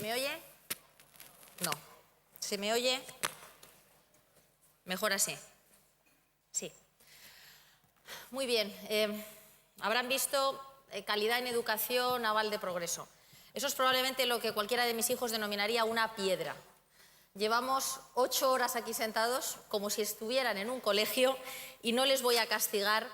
¿Se me oye? No. ¿Se me oye? Mejor así. Sí. Muy bien. Habrán visto calidad en educación, aval de progreso. Eso es probablemente lo que cualquiera de mis hijos denominaría una piedra. Llevamos 8 horas aquí sentados como si estuvieran en un colegio y no les voy a castigar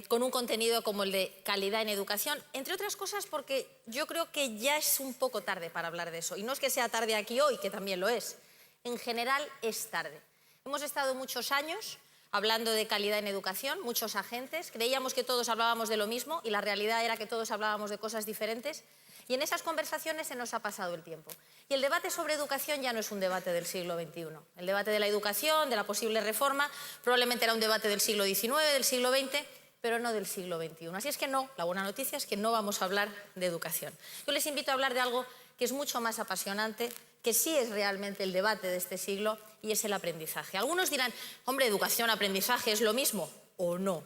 con un contenido como el de calidad en educación, entre otras cosas porque yo creo que ya es un poco tarde para hablar de eso. Y no es que sea tarde aquí hoy, que también lo es. En general es tarde. Hemos estado muchos años hablando de calidad en educación, muchos agentes. Creíamos que todos hablábamos de lo mismo y la realidad era que todos hablábamos de cosas diferentes. Y en esas conversaciones se nos ha pasado el tiempo. Y el debate sobre educación ya no es un debate del siglo XXI. El debate de la educación, de la posible reforma, probablemente era un debate del siglo XIX, del siglo XX, pero no del siglo XXI. Así es que no, la buena noticia es que no vamos a hablar de educación. Yo les invito a hablar de algo que es mucho más apasionante, que sí es realmente el debate de este siglo, y es el aprendizaje. Algunos dirán, hombre, educación, aprendizaje, ¿es lo mismo o no?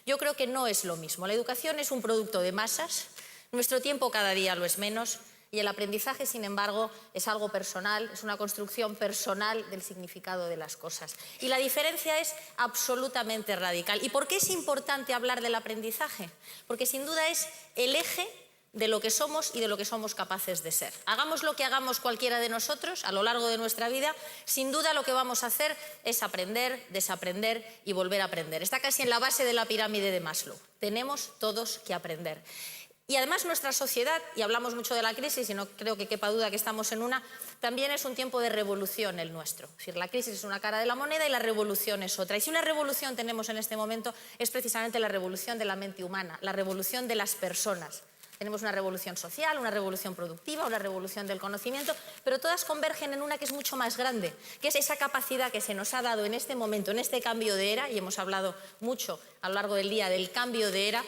Yo creo que no es lo mismo. La educación es un producto de masas. Nuestro tiempo cada día lo es menos y el aprendizaje, sin embargo, es algo personal, es una construcción personal del significado de las cosas. Y la diferencia es absolutamente radical. ¿Y por qué es importante hablar del aprendizaje? Porque sin duda es el eje de lo que somos y de lo que somos capaces de ser. Hagamos lo que hagamos cualquiera de nosotros a lo largo de nuestra vida, sin duda lo que vamos a hacer es aprender, desaprender y volver a aprender. Está casi en la base de la pirámide de Maslow. Tenemos todos que aprender. Y además nuestra sociedad, y hablamos mucho de la crisis y no creo que quepa duda que estamos en una, también es un tiempo de revolución el nuestro. Es decir, la crisis es una cara de la moneda y la revolución es otra. Y si una revolución tenemos en este momento es precisamente la revolución de la mente humana, la revolución de las personas. Tenemos una revolución social, una revolución productiva, una revolución del conocimiento, pero todas convergen en una que es mucho más grande, que es esa capacidad que se nos ha dado en este momento, en este cambio de era, y hemos hablado mucho a lo largo del día del cambio de era,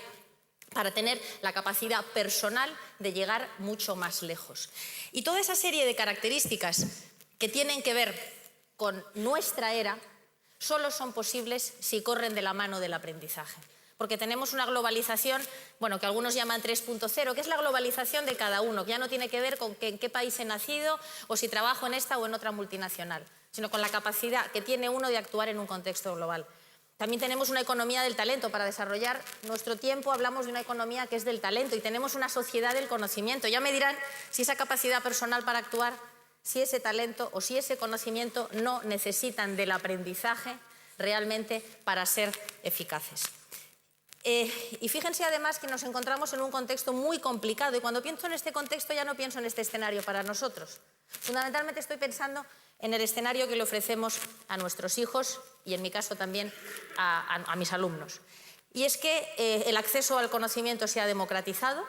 para tener la capacidad personal de llegar mucho más lejos. Y toda esa serie de características que tienen que ver con nuestra era solo son posibles si corren de la mano del aprendizaje. Porque tenemos una globalización, bueno, que algunos llaman 3.0, que es la globalización de cada uno, que ya no tiene que ver con en qué país he nacido o si trabajo en esta o en otra multinacional, sino con la capacidad que tiene uno de actuar en un contexto global. También tenemos una economía del talento. Para desarrollar nuestro tiempo hablamos de una economía que es del talento y tenemos una sociedad del conocimiento. Ya me dirán si esa capacidad personal para actuar, si ese talento o si ese conocimiento no necesitan del aprendizaje realmente para ser eficaces. Y fíjense además que nos encontramos en un contexto muy complicado y cuando pienso en este contexto ya no pienso en este escenario para nosotros. Fundamentalmente estoy pensando en el escenario que le ofrecemos a nuestros hijos y en mi caso también a mis alumnos. Y es que el acceso al conocimiento se ha democratizado,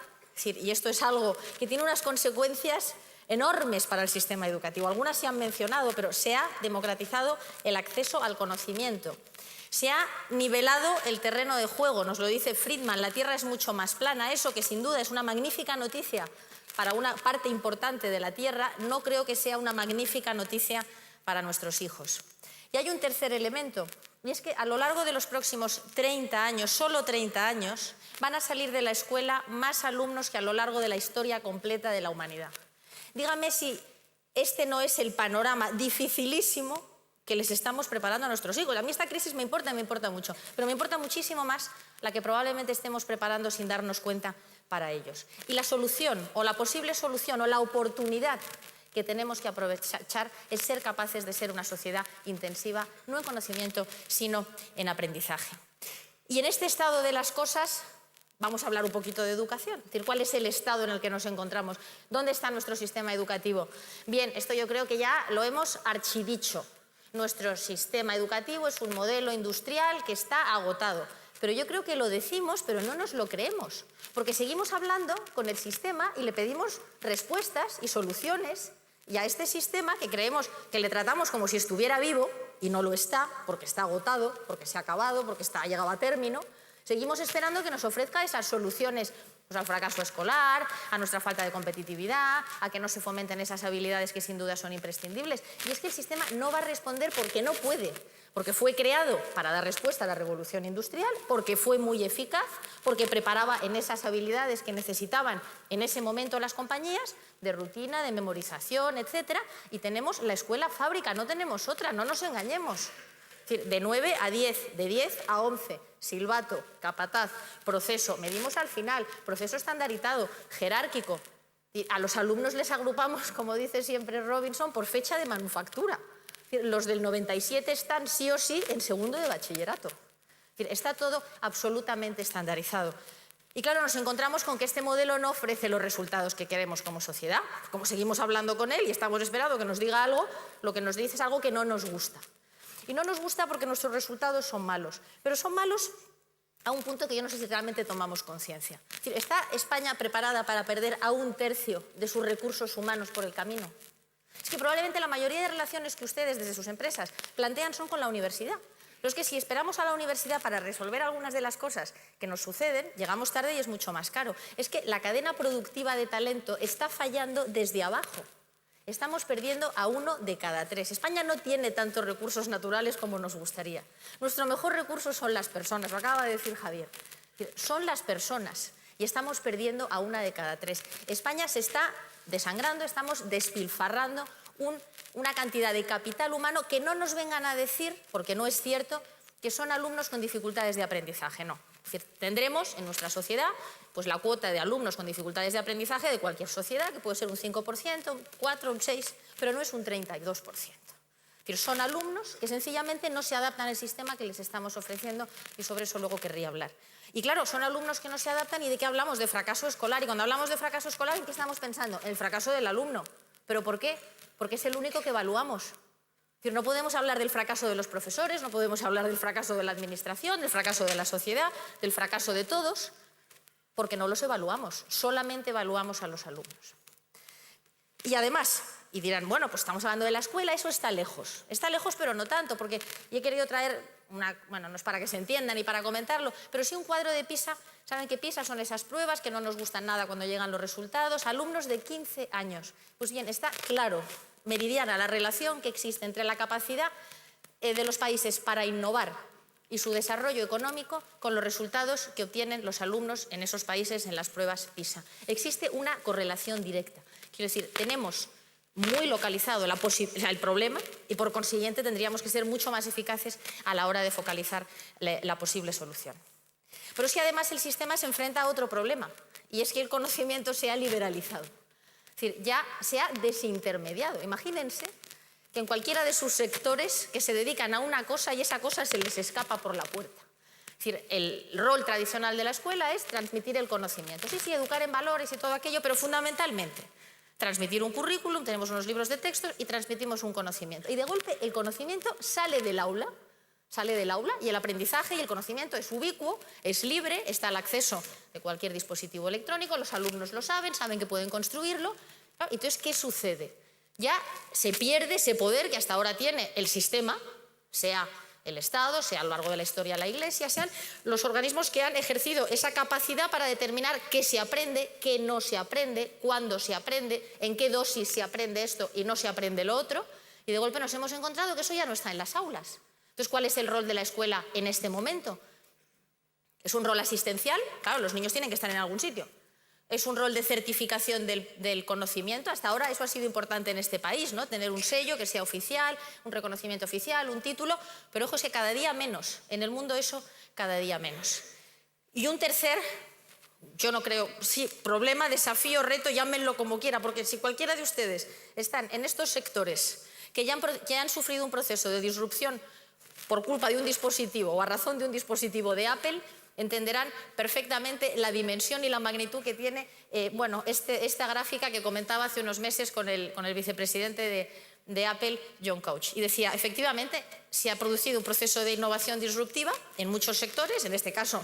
y esto es algo que tiene unas consecuencias enormes para el sistema educativo. Algunas se han mencionado, pero se ha democratizado el acceso al conocimiento. Se ha nivelado el terreno de juego, nos lo dice Friedman, la Tierra es mucho más plana, eso que sin duda es una magnífica noticia para una parte importante de la Tierra, no creo que sea una magnífica noticia para nuestros hijos. Y hay un tercer elemento, y es que a lo largo de los próximos 30 años, solo 30 años, van a salir de la escuela más alumnos que a lo largo de la historia completa de la humanidad. Dígame si este no es el panorama dificilísimo que les estamos preparando a nuestros hijos. A mí esta crisis me importa mucho, pero me importa muchísimo más la que probablemente estemos preparando sin darnos cuenta para ellos. Y la solución, o la posible solución, o la oportunidad que tenemos que aprovechar es ser capaces de ser una sociedad intensiva, no en conocimiento, sino en aprendizaje. Y en este estado de las cosas vamos a hablar un poquito de educación, es decir, cuál es el estado en el que nos encontramos, dónde está nuestro sistema educativo. Bien, esto yo creo que ya lo hemos archidicho. Nuestro sistema educativo es un modelo industrial que está agotado. Pero yo creo que lo decimos, pero no nos lo creemos. Porque seguimos hablando con el sistema y le pedimos respuestas y soluciones. Y a este sistema que creemos que le tratamos como si estuviera vivo, y no lo está, porque está agotado, porque se ha acabado, porque ha llegado a término, Seguimos esperando que nos ofrezca esas soluciones pues, al fracaso escolar, a nuestra falta de competitividad, a que no se fomenten esas habilidades que sin duda son imprescindibles. Y es que el sistema no va a responder porque no puede, porque fue creado para dar respuesta a la revolución industrial, porque fue muy eficaz, porque preparaba en esas habilidades que necesitaban en ese momento las compañías, de rutina, de memorización, etcétera, y tenemos la escuela fábrica, no tenemos otra, no nos engañemos. Es decir, de 9 a 10, de 10 a 11, silbato, capataz, proceso, medimos al final, proceso estandarizado, jerárquico. Y a los alumnos les agrupamos, como dice siempre Robinson, por fecha de manufactura. Es decir, los del 97 están sí o sí en segundo de bachillerato. Es decir, está todo absolutamente estandarizado. Y claro, nos encontramos con que este modelo no ofrece los resultados que queremos como sociedad. Como seguimos hablando con él y estamos esperando que nos diga algo, lo que nos dice es algo que no nos gusta. Y no nos gusta porque nuestros resultados son malos, pero son malos a un punto que yo no sé si realmente tomamos conciencia. Es decir, ¿está España preparada para perder a 1/3 de sus recursos humanos por el camino? Es que probablemente la mayoría de relaciones que ustedes desde sus empresas plantean son con la universidad. Pero es que si esperamos a la universidad para resolver algunas de las cosas que nos suceden, llegamos tarde y es mucho más caro. Es que la cadena productiva de talento está fallando desde abajo. Estamos perdiendo a 1 de cada 3. España no tiene tantos recursos naturales como nos gustaría. Nuestro mejor recurso son las personas, lo acaba de decir Javier. Son las personas y estamos perdiendo a 1 de cada 3. España se está desangrando, estamos despilfarrando una cantidad de capital humano que no nos vengan a decir, porque no es cierto, que son alumnos con dificultades de aprendizaje, no. Es decir, tendremos en nuestra sociedad pues, la cuota de alumnos con dificultades de aprendizaje de cualquier sociedad, que puede ser un 5%, un 4%, un 6%, pero no es un 32%. Es decir, son alumnos que sencillamente no se adaptan al sistema que les estamos ofreciendo y sobre eso luego querría hablar. Y claro, son alumnos que no se adaptan y ¿de qué hablamos? De fracaso escolar. Y cuando hablamos de fracaso escolar, ¿en qué estamos pensando? En el fracaso del alumno. ¿Pero por qué? Porque es el único que evaluamos. Es decir, no podemos hablar del fracaso de los profesores, no podemos hablar del fracaso de la administración, del fracaso de la sociedad, del fracaso de todos, porque no los evaluamos, solamente evaluamos a los alumnos. Y además, y dirán, bueno, pues estamos hablando de la escuela, eso está lejos, pero no tanto, porque yo he querido traer, bueno, no es para que se entienda ni para comentarlo, pero sí un cuadro de PISA. Saben que PISA son esas pruebas que no nos gustan nada cuando llegan los resultados, alumnos de 15 años. Pues bien, está claro, meridiana, la relación que existe entre la capacidad de los países para innovar y su desarrollo económico con los resultados que obtienen los alumnos en esos países en las pruebas PISA. Existe una correlación directa. Quiero decir, tenemos muy localizado el problema y por consiguiente tendríamos que ser mucho más eficaces a la hora de focalizar la posible solución. Pero es que además el sistema se enfrenta a otro problema y es que el conocimiento se ha liberalizado. Es decir, ya se ha desintermediado. Imagínense que en cualquiera de sus sectores que se dedican a una cosa y esa cosa se les escapa por la puerta. Es decir, el rol tradicional de la escuela es transmitir el conocimiento. Sí, educar en valores y todo aquello, pero fundamentalmente transmitir un currículum, tenemos unos libros de texto y transmitimos un conocimiento. Y de golpe el conocimiento sale del aula y el aprendizaje y el conocimiento es ubicuo, es libre, está al acceso de cualquier dispositivo electrónico, los alumnos lo saben que pueden construirlo. Entonces, ¿qué sucede? Ya se pierde ese poder que hasta ahora tiene el sistema, sea el Estado, sea a lo largo de la historia la Iglesia, sean los organismos que han ejercido esa capacidad para determinar qué se aprende, qué no se aprende, cuándo se aprende, en qué dosis se aprende esto y no se aprende lo otro. Y de golpe nos hemos encontrado que eso ya no está en las aulas. Entonces, ¿cuál es el rol de la escuela en este momento? ¿Es un rol asistencial? Claro, los niños tienen que estar en algún sitio. ¿Es un rol de certificación del conocimiento? Hasta ahora eso ha sido importante en este país, ¿no? Tener un sello que sea oficial, un reconocimiento oficial, un título, pero ojo, es que cada día menos. En el mundo eso cada día menos. Y un tercer, yo no creo, sí, problema, desafío, reto, llámenlo como quiera, porque si cualquiera de ustedes están en estos sectores que han sufrido un proceso de disrupción por culpa de un dispositivo o a razón de un dispositivo de Apple, entenderán perfectamente la dimensión y la magnitud que tiene esta gráfica que comentaba hace unos meses con el vicepresidente de Apple, John Couch. Y decía, efectivamente, se ha producido un proceso de innovación disruptiva en muchos sectores, en este caso,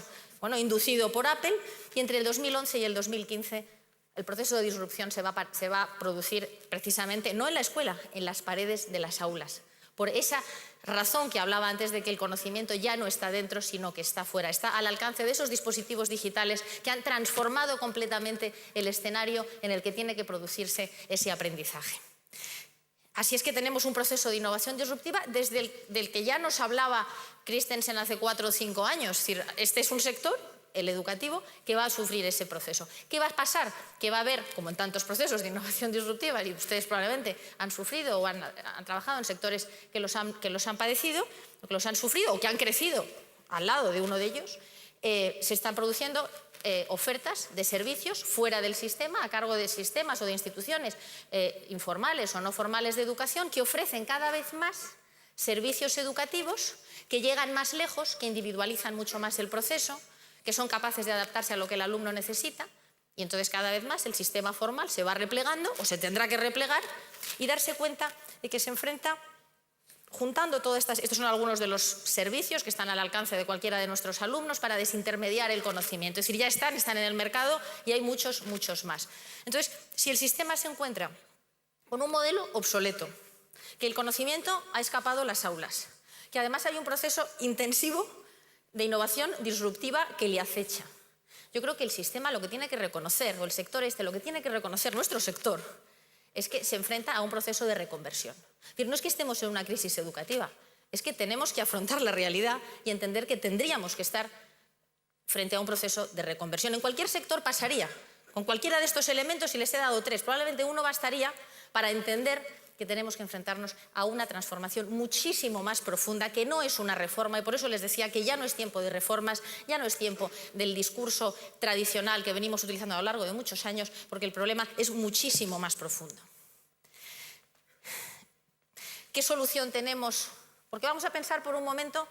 inducido por Apple, y entre el 2011 y el 2015 el proceso de disrupción se va a producir precisamente, no en la escuela, en las paredes de las aulas. por esa razón que hablaba antes de que el conocimiento ya no está dentro, sino que está fuera, está al alcance de esos dispositivos digitales que han transformado completamente el escenario en el que tiene que producirse ese aprendizaje. Así es que tenemos un proceso de innovación disruptiva del que ya nos hablaba Christensen hace 4 o 5 años. Es decir, este es un sector, el educativo, que va a sufrir ese proceso. ¿Qué va a pasar? Que va a haber, como en tantos procesos de innovación disruptiva, y ustedes probablemente han sufrido o han trabajado en sectores que los han padecido, o que los han sufrido, o que han crecido al lado de uno de ellos, se están produciendo ofertas de servicios fuera del sistema, a cargo de sistemas o de instituciones informales o no formales de educación, que ofrecen cada vez más servicios educativos que llegan más lejos, que individualizan mucho más el proceso, que son capaces de adaptarse a lo que el alumno necesita, y entonces cada vez más el sistema formal se va replegando o se tendrá que replegar y darse cuenta de que se enfrenta juntando todas estas. Estos son algunos de los servicios que están al alcance de cualquiera de nuestros alumnos para desintermediar el conocimiento. Es decir, ya están en el mercado y hay muchos, muchos más. Entonces, si el sistema se encuentra con un modelo obsoleto, que el conocimiento ha escapado las aulas, que además hay un proceso intensivo de innovación disruptiva que le acecha, yo creo que el sistema lo que tiene que reconocer, o el sector lo que tiene que reconocer, nuestro sector, es que se enfrenta a un proceso de reconversión. Es decir, no es que estemos en una crisis educativa, es que tenemos que afrontar la realidad y entender que tendríamos que estar frente a un proceso de reconversión. En cualquier sector pasaría, con cualquiera de estos elementos, si les he dado 3, probablemente uno bastaría para entender que tenemos que enfrentarnos a una transformación muchísimo más profunda, que no es una reforma, y por eso les decía que ya no es tiempo de reformas, ya no es tiempo del discurso tradicional que venimos utilizando a lo largo de muchos años, porque el problema es muchísimo más profundo. ¿Qué solución tenemos? Porque vamos a pensar por un momento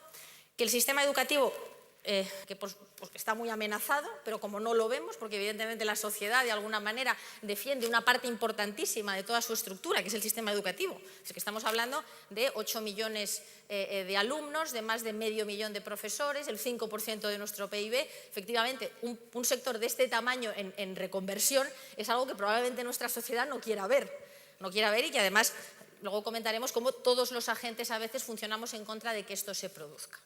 que el sistema educativo, que pues está muy amenazado, pero como no lo vemos, porque evidentemente la sociedad de alguna manera defiende una parte importantísima de toda su estructura, que es el sistema educativo. Es que estamos hablando de 8 millones de alumnos, de más de medio millón de profesores, el 5% de nuestro PIB. Efectivamente, un sector de este tamaño en reconversión es algo que probablemente nuestra sociedad no quiera ver y que además luego comentaremos cómo todos los agentes a veces funcionamos en contra de que esto se produzca.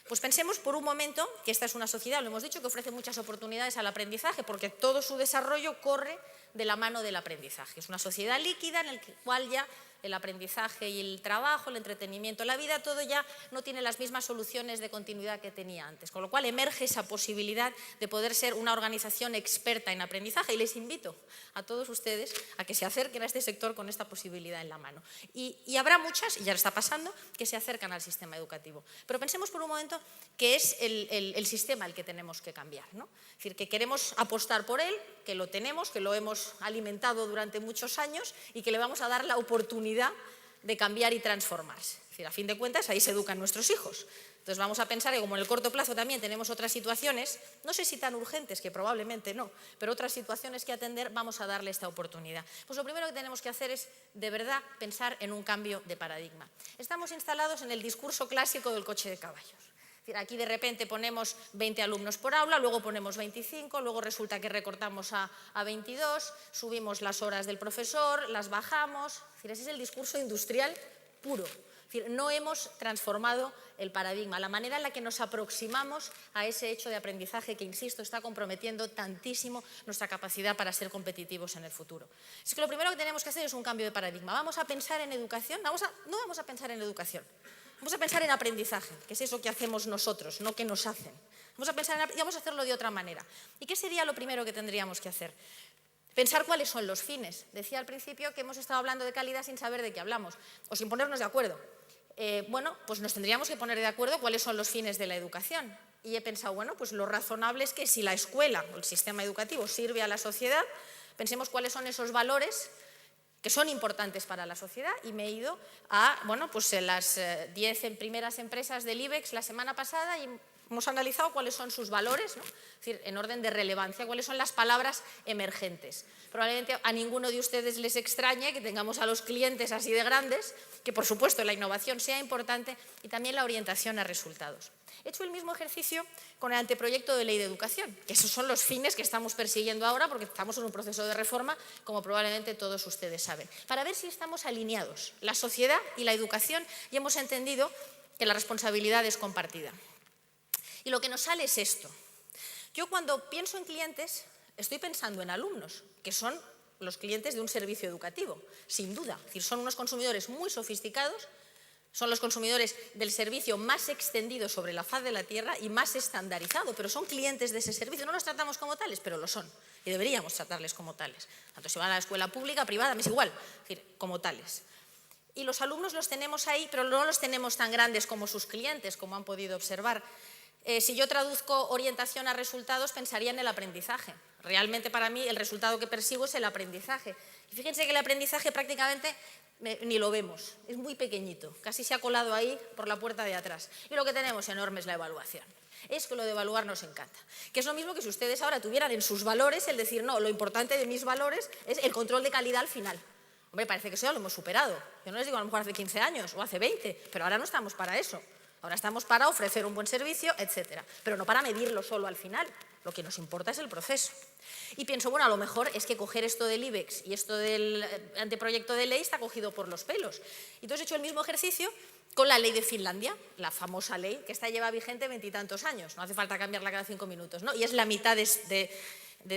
Pues pensemos por un momento que esta es una sociedad, lo hemos dicho, que ofrece muchas oportunidades al aprendizaje, porque todo su desarrollo corre de la mano del aprendizaje. Es una sociedad líquida en la cual ya el aprendizaje y el trabajo, el entretenimiento, la vida, todo ya no tiene las mismas soluciones de continuidad que tenía antes, con lo cual emerge esa posibilidad de poder ser una organización experta en aprendizaje, y les invito a todos ustedes a que se acerquen a este sector con esta posibilidad en la mano. Y habrá muchas, y ya está pasando, que se acercan al sistema educativo. Pero pensemos por un momento que es el sistema el que tenemos que cambiar, ¿no? Es decir, que queremos apostar por él, que lo tenemos, que lo hemos alimentado durante muchos años y que le vamos a dar la oportunidad de cambiar y transformarse. Es decir, a fin de cuentas, ahí se educan nuestros hijos. Entonces vamos a pensar que como en el corto plazo también tenemos otras situaciones, no sé si tan urgentes, que probablemente no, pero otras situaciones que atender, vamos a darle esta oportunidad. Pues lo primero que tenemos que hacer es, de verdad, pensar en un cambio de paradigma. Estamos instalados en el discurso clásico del coche de caballos. Aquí de repente ponemos 20 alumnos por aula, luego ponemos 25, luego resulta que recortamos a 22, subimos las horas del profesor, las bajamos. Ese es el discurso industrial puro. No hemos transformado el paradigma, la manera en la que nos aproximamos a ese hecho de aprendizaje que, insisto, está comprometiendo tantísimo nuestra capacidad para ser competitivos en el futuro. Así que lo primero que tenemos que hacer es un cambio de paradigma. Vamos a pensar en educación, no vamos a pensar en educación. Vamos a pensar en aprendizaje, que es eso que hacemos nosotros, no que nos hacen. Vamos a pensar y vamos a hacerlo de otra manera. ¿Y qué sería lo primero que tendríamos que hacer? Pensar cuáles son los fines. Decía al principio que hemos estado hablando de calidad sin saber de qué hablamos, o sin ponernos de acuerdo. Bueno, pues nos tendríamos que poner de acuerdo cuáles son los fines de la educación. Y he pensado, bueno, pues lo razonable es que si la escuela o el sistema educativo sirve a la sociedad, pensemos cuáles son esos valores que son importantes para la sociedad, y me he ido a las 10 primeras empresas del IBEX la semana pasada y hemos analizado cuáles son sus valores, ¿no? Es decir, en orden de relevancia, cuáles son las palabras emergentes. Probablemente a ninguno de ustedes les extrañe que tengamos a los clientes así de grandes que por supuesto la innovación sea importante y también la orientación a resultados. He hecho el mismo ejercicio con el anteproyecto de ley de educación, que esos son los fines que estamos persiguiendo ahora porque estamos en un proceso de reforma, como probablemente todos ustedes saben, para ver si estamos alineados, la sociedad y la educación, y hemos entendido que la responsabilidad es compartida. Y lo que nos sale es esto. Yo cuando pienso en clientes estoy pensando en alumnos, que son los clientes de un servicio educativo, sin duda. Es decir, son unos consumidores muy sofisticados, son los consumidores del servicio más extendido sobre la faz de la tierra y más estandarizado, pero son clientes de ese servicio. No los tratamos como tales, pero lo son, y deberíamos tratarles como tales. Tanto si van a la escuela pública, privada, me es igual, es decir, como tales. Y los alumnos los tenemos ahí, pero no los tenemos tan grandes como sus clientes, como han podido observar. Si yo traduzco orientación a resultados, pensaría en el aprendizaje. Realmente para mí el resultado que persigo es el aprendizaje. Y fíjense que el aprendizaje prácticamente ni lo vemos, es muy pequeñito, casi se ha colado ahí por la puerta de atrás. Y lo que tenemos enorme es la evaluación. Es que lo de evaluar nos encanta. Que es lo mismo que si ustedes ahora tuvieran en sus valores el decir, no, lo importante de mis valores es el control de calidad al final. Hombre, parece que eso ya lo hemos superado. Yo no les digo a lo mejor hace 15 años o hace 20, pero ahora no estamos para eso. Ahora estamos para ofrecer un buen servicio, etcétera, pero no para medirlo solo al final. Lo que nos importa es el proceso. Y pienso, bueno, a lo mejor es que coger esto del IBEX y esto del anteproyecto de ley está cogido por los pelos. Y entonces he hecho el mismo ejercicio con la ley de Finlandia, la famosa ley, que esta lleva vigente 20 y tantos años. No hace falta cambiarla cada 5 minutos, ¿no? Y es la mitad de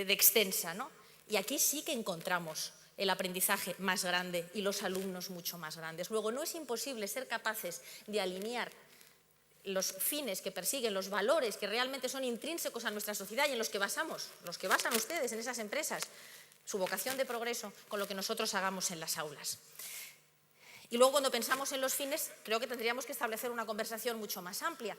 extensa, ¿no? Y aquí sí que encontramos el aprendizaje más grande y los alumnos mucho más grandes. Luego, no es imposible ser capaces de alinear los fines que persiguen, los valores que realmente son intrínsecos a nuestra sociedad y en los que basamos, los que basan ustedes en esas empresas, su vocación de progreso con lo que nosotros hagamos en las aulas. Y luego cuando pensamos en los fines, creo que tendríamos que establecer una conversación mucho más amplia.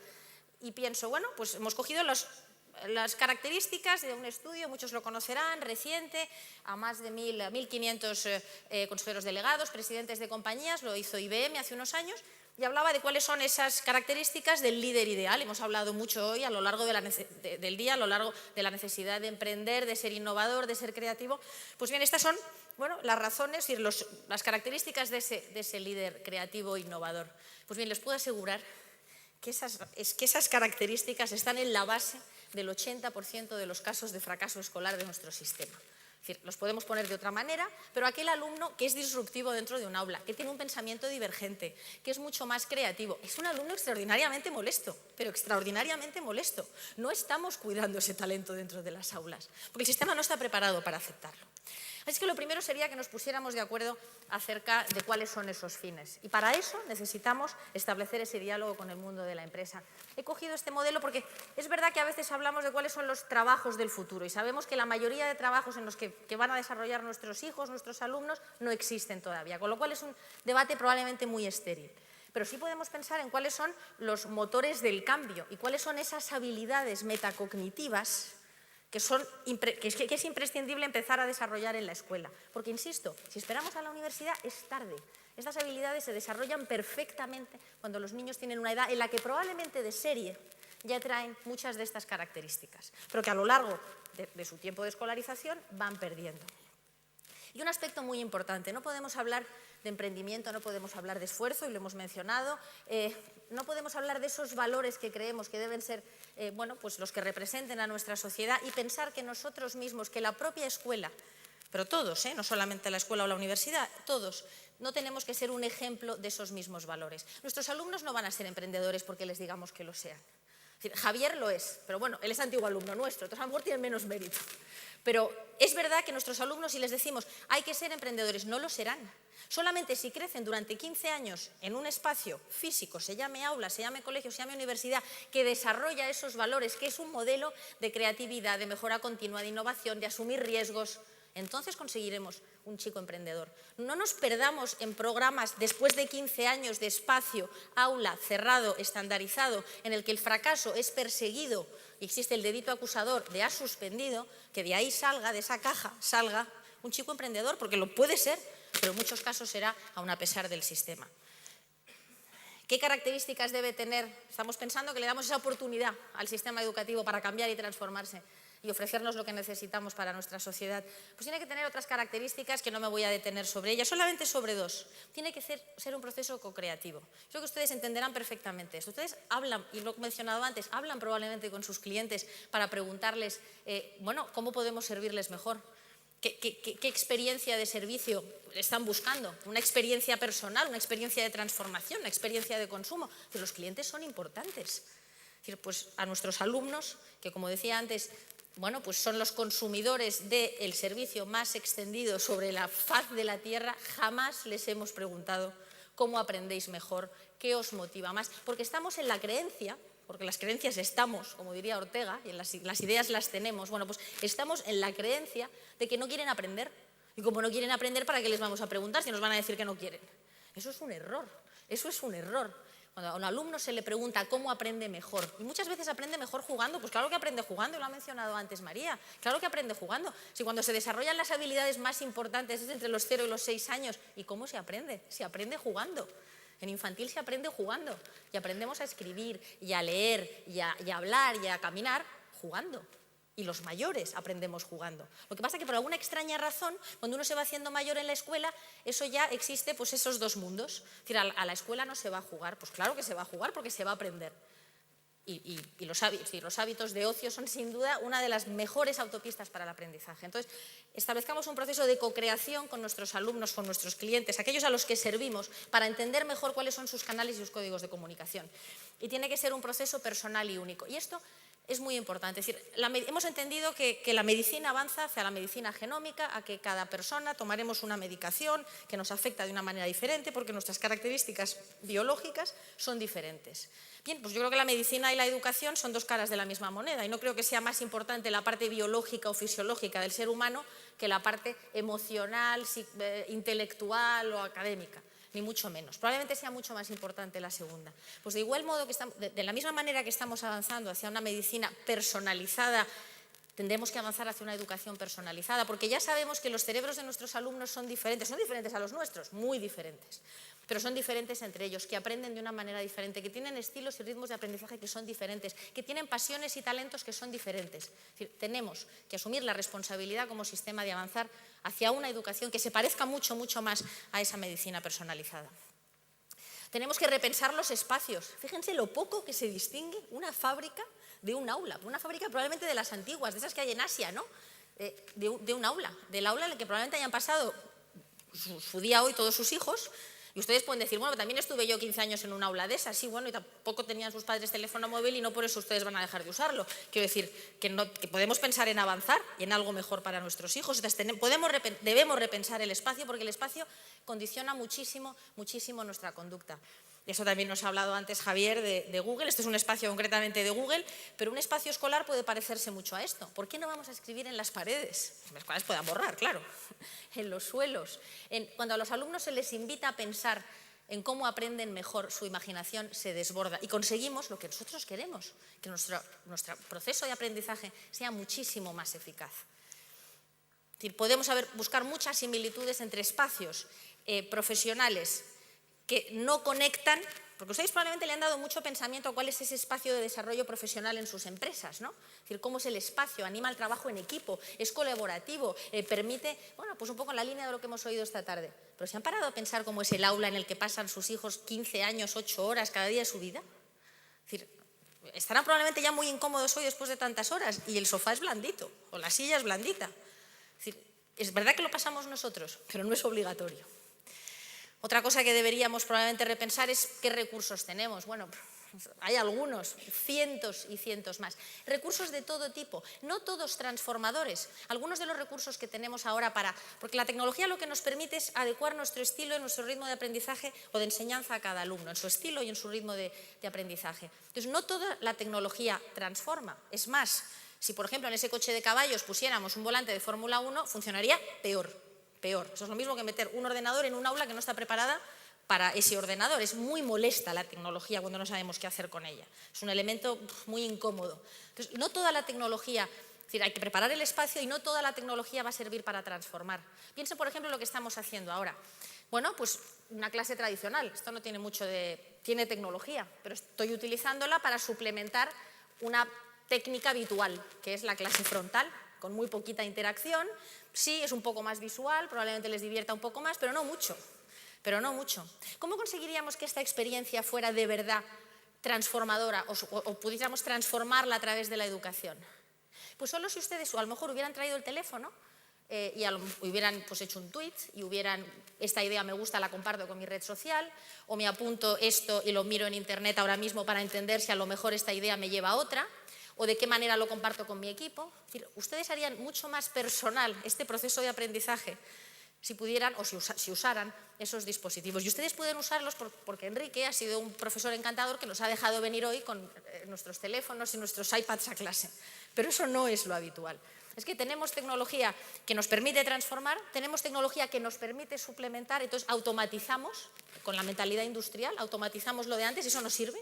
Y pienso, bueno, pues hemos cogido las características de un estudio, muchos lo conocerán, reciente, a más de 1.500 consejeros delegados, presidentes de compañías, lo hizo IBM hace unos años, y hablaba de cuáles son esas características del líder ideal. Hemos hablado mucho hoy a lo largo del día, a lo largo de la necesidad de emprender, de ser innovador, de ser creativo. Pues bien, estas son las razones y las características de ese líder creativo e innovador. Pues bien, les puedo asegurar que esas características están en la base del 80% de los casos de fracaso escolar de nuestro sistema. Es decir, los podemos poner de otra manera, pero aquel alumno que es disruptivo dentro de un aula, que tiene un pensamiento divergente, que es mucho más creativo, es un alumno extraordinariamente molesto, pero extraordinariamente molesto. No estamos cuidando ese talento dentro de las aulas, porque el sistema no está preparado para aceptarlo. Así que lo primero sería que nos pusiéramos de acuerdo acerca de cuáles son esos fines. Y para eso necesitamos establecer ese diálogo con el mundo de la empresa. He cogido este modelo porque es verdad que a veces hablamos de cuáles son los trabajos del futuro y sabemos que la mayoría de trabajos en los que van a desarrollar nuestros hijos, nuestros alumnos, no existen todavía, con lo cual es un debate probablemente muy estéril. Pero sí podemos pensar en cuáles son los motores del cambio y cuáles son esas habilidades metacognitivas que es imprescindible empezar a desarrollar en la escuela. Porque, insisto, si esperamos a la universidad es tarde. Estas habilidades se desarrollan perfectamente cuando los niños tienen una edad en la que probablemente de serie ya traen muchas de estas características, pero que a lo largo de su tiempo de escolarización van perdiendo. Y un aspecto muy importante, no podemos hablar de emprendimiento, no podemos hablar de esfuerzo, y lo hemos mencionado, no podemos hablar de esos valores que creemos que deben ser pues los que representen a nuestra sociedad y pensar que nosotros mismos, que la propia escuela, pero todos, no solamente la escuela o la universidad, todos, no tenemos que ser un ejemplo de esos mismos valores. Nuestros alumnos no van a ser emprendedores porque les digamos que lo sean. Es decir, Javier lo es, pero bueno, él es antiguo alumno nuestro, entonces a lo mejor tiene menos mérito. Pero es verdad que nuestros alumnos, si les decimos hay que ser emprendedores, no lo serán. Solamente si crecen durante 15 años en un espacio físico, se llame aula, se llame colegio, se llame universidad, que desarrolla esos valores, que es un modelo de creatividad, de mejora continua, de innovación, de asumir riesgos, entonces conseguiremos un chico emprendedor. No nos perdamos en programas después de 15 años de espacio, aula, cerrado, estandarizado, en el que el fracaso es perseguido y existe el dedito acusador de has suspendido, que de ahí salga, de esa caja, salga un chico emprendedor, porque lo puede ser, pero en muchos casos será aún a pesar del sistema. ¿Qué características debe tener? Estamos pensando que le damos esa oportunidad al sistema educativo para cambiar y transformarse. y ofrecernos lo que necesitamos para nuestra sociedad, pues tiene que tener otras características que no me voy a detener sobre ellas, solamente sobre dos. Tiene que ser un proceso co-creativo. Creo que ustedes entenderán perfectamente esto. Ustedes hablan, y lo he mencionado antes, hablan probablemente con sus clientes para preguntarles, bueno, ¿cómo podemos servirles mejor? ¿Qué experiencia de servicio están buscando? ¿Una experiencia personal, una experiencia de transformación, una experiencia de consumo? Los clientes son importantes. Pues a nuestros alumnos, que como decía antes, bueno, pues son los consumidores del servicio más extendido sobre la faz de la Tierra, jamás les hemos preguntado cómo aprendéis mejor, qué os motiva más, porque estamos en la creencia, porque las creencias estamos, como diría Ortega, y las ideas las tenemos, bueno, pues estamos en la creencia de que no quieren aprender. Y como no quieren aprender, ¿para qué les vamos a preguntar si nos van a decir que no quieren? Eso es un error, eso es un error. Cuando a un alumno se le pregunta cómo aprende mejor, y muchas veces aprende mejor jugando, pues claro que aprende jugando, y lo ha mencionado antes María, claro que aprende jugando. Si cuando se desarrollan las habilidades más importantes es entre los 0 y los 6 años, ¿y cómo se aprende? Se aprende jugando. En infantil se aprende jugando y aprendemos a escribir y a leer y a hablar y a caminar jugando. Y los mayores aprendemos jugando. Lo que pasa es que por alguna extraña razón, cuando uno se va haciendo mayor en la escuela, eso ya existe, pues esos dos mundos. Es decir, a la escuela no se va a jugar, pues claro que se va a jugar porque se va a aprender. Y los hábitos de ocio son sin duda una de las mejores autopistas para el aprendizaje. Entonces, establezcamos un proceso de co-creación con nuestros alumnos, con nuestros clientes, aquellos a los que servimos, para entender mejor cuáles son sus canales y sus códigos de comunicación. Y tiene que ser un proceso personal y único. Y esto es muy importante. Es decir, hemos entendido que la medicina avanza hacia la medicina genómica, a que cada persona tomaremos una medicación que nos afecta de una manera diferente porque nuestras características biológicas son diferentes. Bien, pues yo creo que la medicina y la educación son dos caras de la misma moneda y no creo que sea más importante la parte biológica o fisiológica del ser humano que la parte emocional, intelectual o académica. Ni mucho menos. Probablemente sea mucho más importante la segunda. Pues de igual modo, de la misma manera que estamos avanzando hacia una medicina personalizada, tendremos que avanzar hacia una educación personalizada, porque ya sabemos que los cerebros de nuestros alumnos son diferentes a los nuestros, muy diferentes, pero son diferentes entre ellos, que aprenden de una manera diferente, que tienen estilos y ritmos de aprendizaje que son diferentes, que tienen pasiones y talentos que son diferentes. Es decir, tenemos que asumir la responsabilidad como sistema de avanzar hacia una educación que se parezca mucho, mucho más a esa medicina personalizada. Tenemos que repensar los espacios. Fíjense lo poco que se distingue una fábrica de un aula, una fábrica probablemente de las antiguas, de esas que hay en Asia, ¿no? De un aula, del aula en el que probablemente hayan pasado su día hoy todos sus hijos. Y ustedes pueden decir, bueno, también estuve yo 15 años en un aula de esas, sí, bueno, y tampoco tenían sus padres teléfono móvil y no por eso ustedes van a dejar de usarlo. Quiero decir, que podemos pensar en avanzar y en algo mejor para nuestros hijos. Debemos repensar el espacio porque el espacio condiciona muchísimo, muchísimo nuestra conducta. De eso también nos ha hablado antes Javier de Google. Este es un espacio concretamente de Google, pero un espacio escolar puede parecerse mucho a esto. ¿Por qué no vamos a escribir en las paredes? Las cuales puedan borrar, claro. En los suelos. Cuando a los alumnos se les invita a pensar en cómo aprenden mejor, su imaginación se desborda y conseguimos lo que nosotros queremos, que nuestro proceso de aprendizaje sea muchísimo más eficaz. Es decir, podemos buscar muchas similitudes entre espacios profesionales que no conectan, porque ustedes probablemente le han dado mucho pensamiento a cuál es ese espacio de desarrollo profesional en sus empresas, ¿no? Es decir, cómo es el espacio, anima el trabajo en equipo, es colaborativo, permite, bueno, pues un poco en la línea de lo que hemos oído esta tarde. Pero ¿se han parado a pensar cómo es el aula en el que pasan sus hijos 15 años, 8 horas cada día de su vida? Es decir, estarán probablemente ya muy incómodos hoy después de tantas horas y el sofá es blandito o la silla es blandita. Es decir, es verdad que lo pasamos nosotros, pero no es obligatorio. Otra cosa que deberíamos probablemente repensar es qué recursos tenemos. Bueno, hay algunos, cientos y cientos más. Recursos de todo tipo, no todos transformadores. Algunos de los recursos que tenemos ahora porque la tecnología lo que nos permite es adecuar nuestro estilo y nuestro ritmo de aprendizaje o de enseñanza a cada alumno, en su estilo y en su ritmo de aprendizaje. Entonces, no toda la tecnología transforma. Es más, si por ejemplo en ese coche de caballos pusiéramos un volante de Fórmula 1, funcionaría peor. Eso es lo mismo que meter un ordenador en un aula que no está preparada para ese ordenador. Es muy molesta la tecnología cuando no sabemos qué hacer con ella. Es un elemento muy incómodo. Entonces, no toda la tecnología, es decir, hay que preparar el espacio y no toda la tecnología va a servir para transformar. Piensen, por ejemplo, en lo que estamos haciendo ahora. Bueno, pues una clase tradicional. Esto no tiene mucho tiene tecnología, pero estoy utilizándola para suplementar una técnica habitual, que es la clase frontal, con muy poquita interacción. Sí, es un poco más visual, probablemente les divierta un poco más, pero no mucho. ¿Cómo conseguiríamos que esta experiencia fuera de verdad transformadora o pudiéramos transformarla a través de la educación? Pues solo si ustedes a lo mejor hubieran traído el teléfono y hubieran hecho un tweet y esta idea me gusta, la comparto con mi red social, o me apunto esto y lo miro en internet ahora mismo para entender si a lo mejor esta idea me lleva a otra, o de qué manera lo comparto con mi equipo. Es decir, ustedes harían mucho más personal este proceso de aprendizaje si pudieran o si usaran esos dispositivos. Y ustedes pueden usarlos porque Enrique ha sido un profesor encantador que nos ha dejado venir hoy con nuestros teléfonos y nuestros iPads a clase. Pero eso no es lo habitual. Es que tenemos tecnología que nos permite transformar, tenemos tecnología que nos permite suplementar, entonces automatizamos, con la mentalidad industrial, automatizamos lo de antes y eso nos sirve.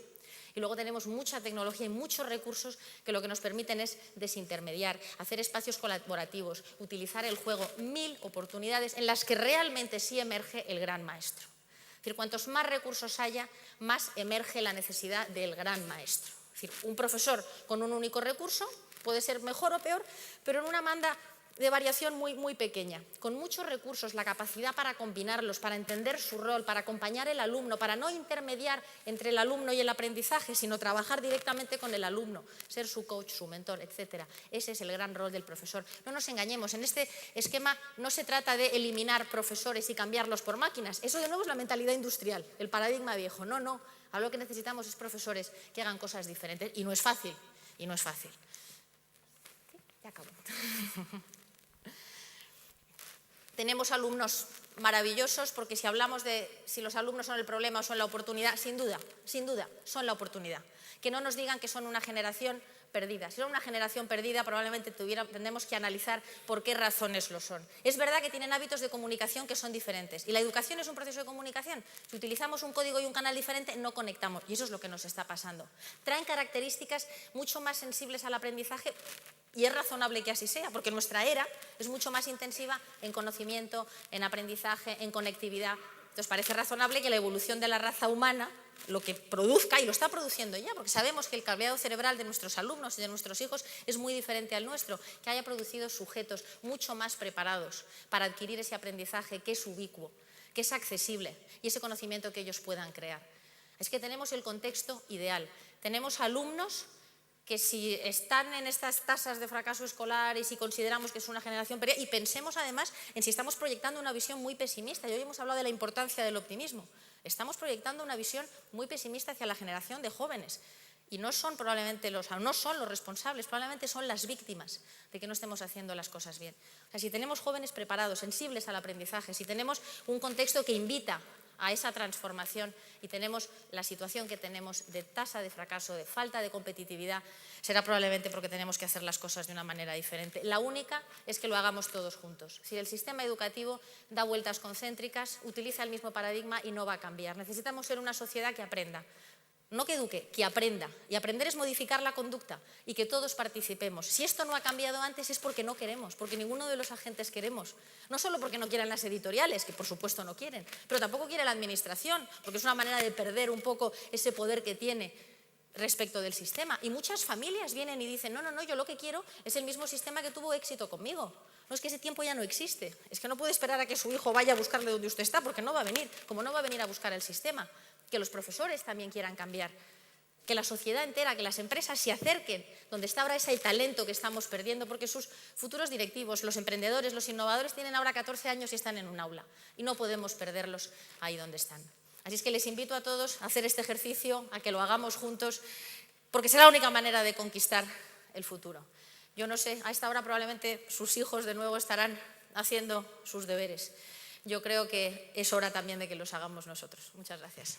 Y luego tenemos mucha tecnología y muchos recursos que lo que nos permiten es desintermediar, hacer espacios colaborativos, utilizar el juego, 1000 oportunidades en las que realmente sí emerge el gran maestro. Es decir, cuantos más recursos haya, más emerge la necesidad del gran maestro. Es decir, un profesor con un único recurso puede ser mejor o peor, pero en una banda de variación muy pequeña, con muchos recursos, la capacidad para combinarlos, para entender su rol, para acompañar al alumno, para no intermediar entre el alumno y el aprendizaje, sino trabajar directamente con el alumno, ser su coach, su mentor, etc. Ese es el gran rol del profesor. No nos engañemos, en este esquema no se trata de eliminar profesores y cambiarlos por máquinas. Eso de nuevo es la mentalidad industrial, el paradigma viejo. No, ahora lo que necesitamos es profesores que hagan cosas diferentes y no es fácil, ¿Sí? Ya acabo. Tenemos alumnos maravillosos porque si hablamos de si los alumnos son el problema o son la oportunidad, sin duda, son la oportunidad. Que no nos digan que son una generación perdida. Si son una generación perdida, probablemente tendremos que analizar por qué razones lo son. Es verdad que tienen hábitos de comunicación que son diferentes y la educación es un proceso de comunicación. Si utilizamos un código y un canal diferente, no conectamos y eso es lo que nos está pasando. Traen características mucho más sensibles al aprendizaje. Y es razonable que así sea, porque nuestra era es mucho más intensiva en conocimiento, en aprendizaje, en conectividad. Entonces parece razonable que la evolución de la raza humana lo que produzca, y lo está produciendo ya, porque sabemos que el cableado cerebral de nuestros alumnos y de nuestros hijos es muy diferente al nuestro, que haya producido sujetos mucho más preparados para adquirir ese aprendizaje que es ubicuo, que es accesible y ese conocimiento que ellos puedan crear. Es que tenemos el contexto ideal. Tenemos alumnos que si están en estas tasas de fracaso escolar y si consideramos que es una generación perdida, y pensemos además en si estamos proyectando una visión muy pesimista, y hoy hemos hablado de la importancia del optimismo, estamos proyectando una visión muy pesimista hacia la generación de jóvenes y no son los responsables, probablemente son las víctimas de que no estemos haciendo las cosas bien. O sea, si tenemos jóvenes preparados, sensibles al aprendizaje, si tenemos un contexto que invita a esa transformación y tenemos la situación que tenemos de tasa de fracaso, de falta de competitividad, será probablemente porque tenemos que hacer las cosas de una manera diferente. La única es que lo hagamos todos juntos. Si el sistema educativo da vueltas concéntricas, utiliza el mismo paradigma y no va a cambiar. Necesitamos ser una sociedad que aprenda. No que eduque, que aprenda. Y aprender es modificar la conducta y que todos participemos. Si esto no ha cambiado antes es porque no queremos, porque ninguno de los agentes queremos. No solo porque no quieran las editoriales, que por supuesto no quieren, pero tampoco quiere la administración, porque es una manera de perder un poco ese poder que tiene respecto del sistema. Y muchas familias vienen y dicen, no, yo lo que quiero es el mismo sistema que tuvo éxito conmigo. No, es que ese tiempo ya no existe. Es que no puede esperar a que su hijo vaya a buscarle donde usted está, porque no va a venir, como no va a venir a buscar el sistema. Que los profesores también quieran cambiar, que la sociedad entera, que las empresas se acerquen donde está ahora ese talento que estamos perdiendo, porque sus futuros directivos, los emprendedores, los innovadores tienen ahora 14 años y están en un aula y no podemos perderlos ahí donde están. Así es que les invito a todos a hacer este ejercicio, a que lo hagamos juntos, porque será la única manera de conquistar el futuro. Yo no sé, a esta hora probablemente sus hijos de nuevo estarán haciendo sus deberes. Yo creo que es hora también de que los hagamos nosotros. Muchas gracias.